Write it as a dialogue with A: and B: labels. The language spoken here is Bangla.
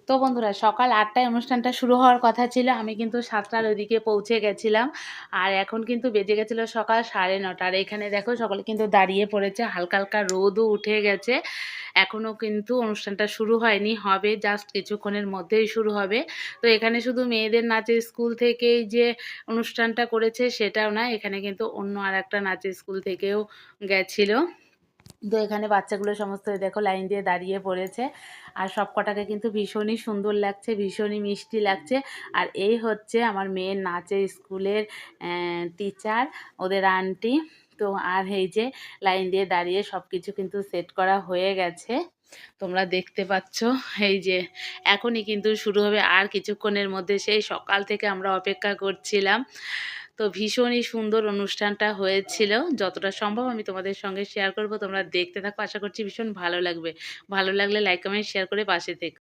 A: তো বন্ধুরা সকাল ৮টায় অনুষ্ঠানটা শুরু হওয়ার কথা ছিল। আমি কিন্তু ৭টার ওইদিকে পৌঁছে গেছিলাম। আর এখন কিন্তু বেজে গেছিল সকাল ৯:৩০। আর এখানে দেখো সকলে কিন্তু দাঁড়িয়ে পড়েছে। হালকা, হালকা রোদও উঠে গেছে। এখনও কিন্তু অনুষ্ঠানটা শুরু হয়নি, হবে জাস্ট কিছুক্ষণের মধ্যেই শুরু হবে। তো এখানে শুধু মেয়েদের নাচের স্কুল থেকেই যে অনুষ্ঠানটা করেছে সেটাও না, এখানে কিন্তু অন্য আরেকটা নাচের স্কুল থেকেও গেছিল। তো এখানে বাচ্চাগুলো সমস্ত দেখো লাইন দিয়ে দাঁড়িয়ে পড়েছে। আর সবকটাকে কিন্তু ভীষণই সুন্দর লাগছে, ভীষণই মিষ্টি লাগছে। আর এই হচ্ছে আমার মেয়ের নাচের স্কুলের টিচার, ওদের আন্টি। তো আর এই যে লাইন দিয়ে দাঁড়িয়ে সব কিছু কিন্তু সেট করা হয়ে গেছে, তোমরা দেখতে পাচ্ছ। এই যে এখনই কিন্তু শুরু হবে, আর কিছুক্ষণের মধ্যে। সেই সকাল থেকে আমরা অপেক্ষা করছিলাম। তো ভীষণই সুন্দর অনুষ্ঠানটা হয়েছিল। যতটা সম্ভব আমি তোমাদের সঙ্গে শেয়ার করব, তোমরা দেখতে থাকো। আশা করছি ভীষণ ভালো লাগবে। ভালো লাগলে লাইক, কমেন্ট, শেয়ার করে পাশে থেকো।